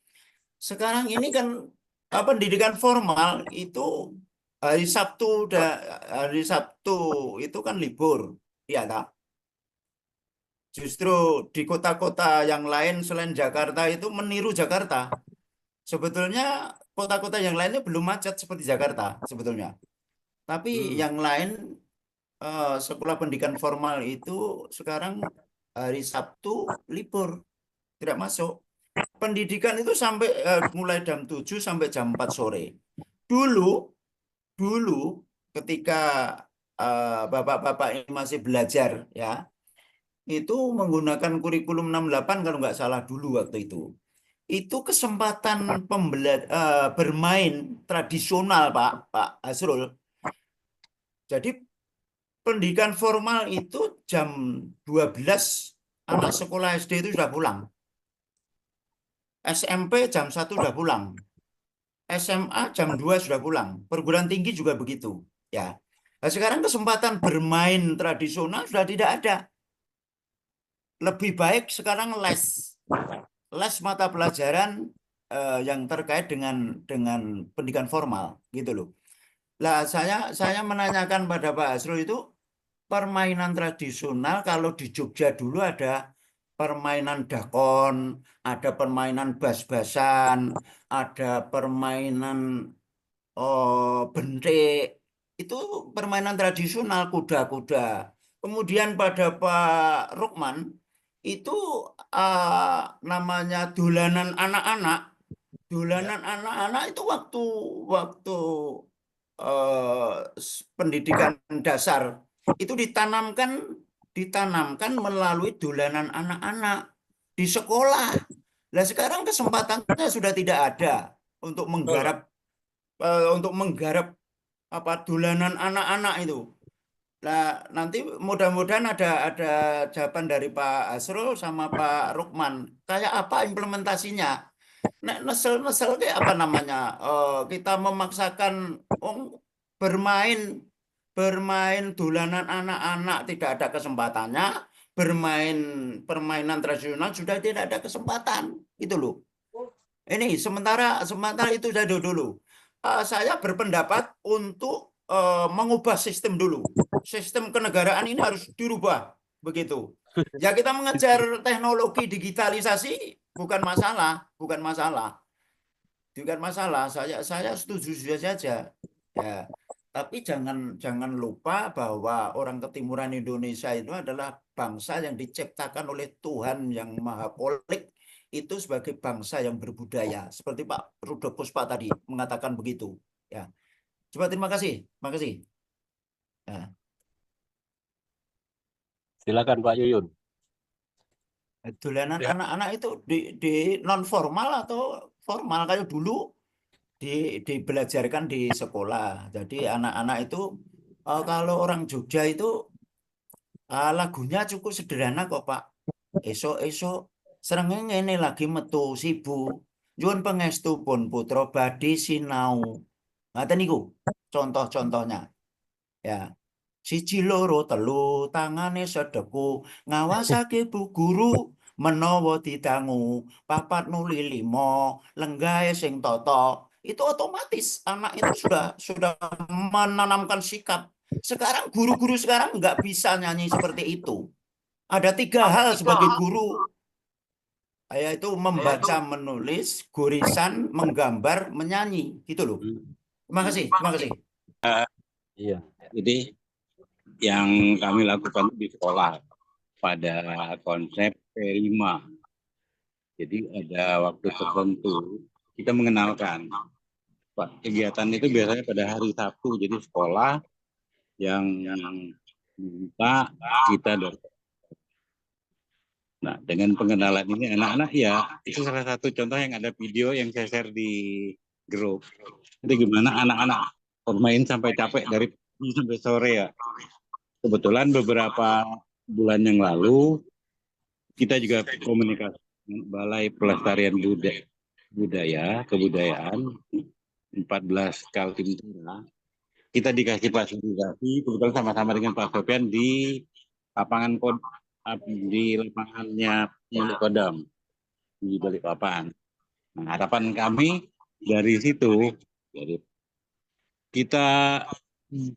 sekarang ini kan pendidikan formal itu hari Sabtu itu kan libur, ya tak? Justru di kota-kota yang lain selain Jakarta itu meniru Jakarta. Sebetulnya kota-kota yang lainnya belum macet seperti Jakarta sebetulnya. Tapi yang lain sekolah pendidikan formal itu sekarang hari Sabtu libur, tidak masuk. pendidikan itu sampai mulai jam 7 sampai jam 4 sore. Dulu ketika bapak-bapak ini masih belajar ya, itu menggunakan kurikulum 68 kalau nggak salah dulu waktu itu. Itu kesempatan bermain tradisional Pak Hasrul. Jadi pendidikan formal itu jam 12 anak sekolah SD itu sudah pulang. SMP jam 1 sudah pulang. SMA jam 2 sudah pulang. Perguruan tinggi juga begitu. Ya. Nah, sekarang kesempatan bermain tradisional sudah tidak ada. Lebih baik sekarang les mata pelajaran yang terkait dengan pendidikan formal gitu loh. Lah saya menanyakan pada Pak Hasrul itu permainan tradisional kalau di Jogja dulu ada permainan dakon, ada permainan bas-basan, ada permainan bentik, itu permainan tradisional kuda-kuda. Kemudian pada Pak Rukman itu namanya dolanan anak-anak. Dolanan anak-anak itu waktu pendidikan dasar itu ditanamkan melalui dolanan anak-anak di sekolah. Nah, sekarang kesempatannya sudah tidak ada untuk menggarap apa dolanan anak-anak itu. Nah, nanti mudah-mudahan ada jawaban dari Pak Hasrul sama Pak Rukman. Kayak apa implementasinya? Nah, nesel-nesel kayak apa namanya? Kita memaksakan bermain dolanan anak-anak tidak ada kesempatannya, bermain permainan tradisional sudah tidak ada kesempatan. Itu loh. Ini sementara itu sudah dulu. Saya berpendapat untuk mengubah sistem dulu. Sistem kenegaraan ini harus dirubah begitu. Ya kita mengejar teknologi digitalisasi bukan masalah. Saya setuju saja. Ya. Tapi jangan lupa bahwa orang ketimuran Indonesia itu adalah bangsa yang diciptakan oleh Tuhan yang Maha Kolik, itu sebagai bangsa yang berbudaya. Seperti Pak Rudolf Puspa tadi mengatakan begitu. Ya. Coba terima kasih. Ya. Silakan Pak Yuyun. Dolanan Ya. anak-anak itu di non formal atau formal kayak dulu dibelajarkan di sekolah. Jadi anak-anak itu kalau orang Jogja itu lagunya cukup sederhana kok Pak. Esok-esok srengenge ngene lagi metu sibu. Nyuwun pangestu pun putra badhe sinau. Ngaten niku contoh-contohnya. Ya. Siji loro telu tangane sedeku ngawasake bu guru menawa didangu papat nuli limo lenggahe sing tata. Itu otomatis anak itu sudah menanamkan sikap. Sekarang guru-guru sekarang nggak bisa nyanyi seperti itu. Ada 3 hal sebagai guru, yaitu membaca, menulis, gorisan, menggambar, menyanyi, gitu loh. Terima kasih. Iya. Jadi yang kami lakukan di sekolah pada konsep P5. Jadi ada waktu tertentu kita mengenalkan. Kegiatan itu biasanya pada hari Sabtu. Jadi sekolah yang minta kita dorong. Nah, dengan pengenalan ini anak-anak ya, itu salah satu contoh yang ada video yang saya share di grup. Jadi gimana anak-anak bermain sampai capek dari pagi sampai sore ya. Kebetulan beberapa bulan yang lalu kita juga komunikasi dengan Balai Pelestarian Kebudayaan 14 Kaltim. Kita dikasih fasilitasi kebetulan sama-sama dengan Pak Sofian di lapangannya milik Kodam di Balikpapan. Nah, harapan kami dari situ, jadi kita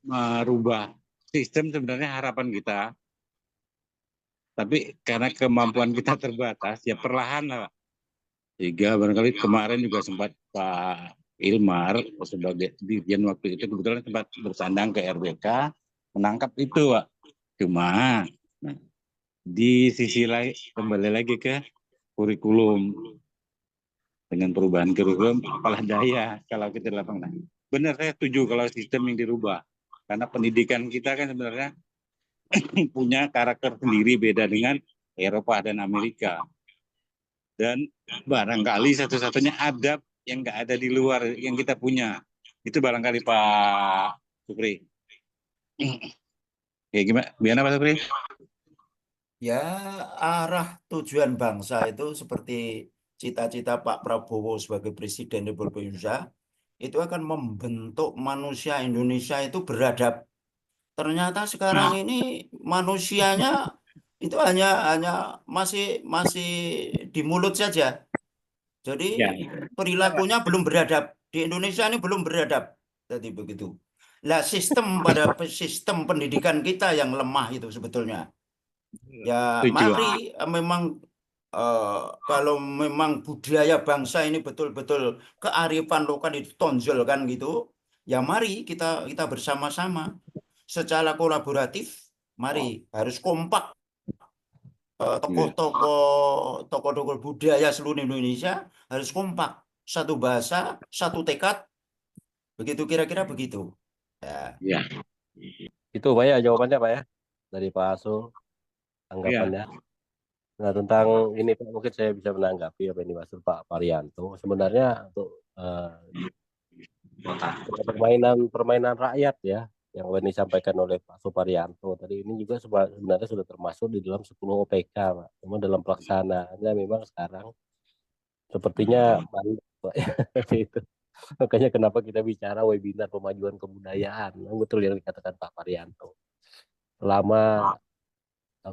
merubah sistem sebenarnya harapan kita, tapi karena kemampuan kita terbatas, ya perlahan lah. Sehingga barangkali kemarin juga sempat Pak Ilmar sebagai dirjen waktu itu kebetulan sempat bersandang ke RBK menangkap itu, Pak. Cuma di sisi lain kembali lagi ke kurikulum. dengan perubahan kurikulum, apalah daya kalau kita di lapangan. Benar, saya setuju kalau sistem yang dirubah. Karena pendidikan kita kan sebenarnya punya karakter sendiri beda dengan Eropa dan Amerika. Dan barangkali satu-satunya adab yang nggak ada di luar yang kita punya. Itu barangkali Pak Supri. Ya gimana Pak Supri? Ya, arah tujuan bangsa itu seperti cita-cita Pak Prabowo sebagai Presiden Republik Indonesia, itu akan membentuk manusia Indonesia itu beradab. Ternyata sekarang ini manusianya itu hanya masih di mulut saja. Jadi Ya. perilakunya belum beradab. Di Indonesia ini belum beradab. Jadi begitu. Lah sistem pendidikan kita yang lemah itu sebetulnya. Ya Setuju. mari memang kalau memang budaya bangsa ini betul-betul kearifan lokal ditonjolkan gitu, ya mari kita bersama-sama secara kolaboratif, mari harus kompak. Tokoh-tokoh budaya seluruh Indonesia harus kompak, satu bahasa, satu tekad, begitu kira-kira begitu. Ya. Ya. Itu Pak ya jawabannya Pak ya dari Pak Asul tanggapannya. Nah tentang ini Pak mungkin saya bisa menanggapi apa yang dimaksud Pak Parianto. Sebenarnya untuk permainan rakyat ya yang disampaikan oleh Pak Suparyanto tadi ini juga sebenarnya sudah termasuk di dalam 10 OPK Pak. Cuma dalam pelaksanaannya memang sekarang sepertinya mandek Pak. Itu. Makanya kenapa kita bicara webinar pemajuan kebudayaan. Betul yang dikatakan Pak Parianto. Selama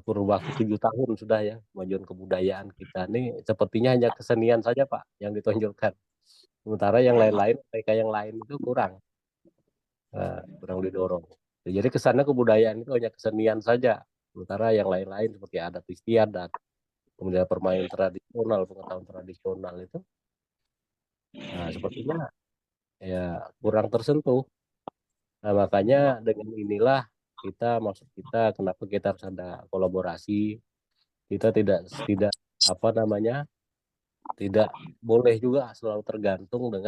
kurun waktu 7 tahun sudah ya kemajuan kebudayaan kita ini sepertinya hanya kesenian saja Pak yang ditonjolkan. Sementara yang lain-lain mereka yang lain itu kurang didorong. Jadi kesannya kebudayaan itu hanya kesenian saja. Sementara yang lain-lain seperti adat istiadat, kemudian permainan tradisional, pengetahuan tradisional itu, sepertinya ya kurang tersentuh. Nah makanya dengan inilah maksud kita kenapa kita harus ada kolaborasi. Kita tidak tidak boleh juga selalu tergantung dengan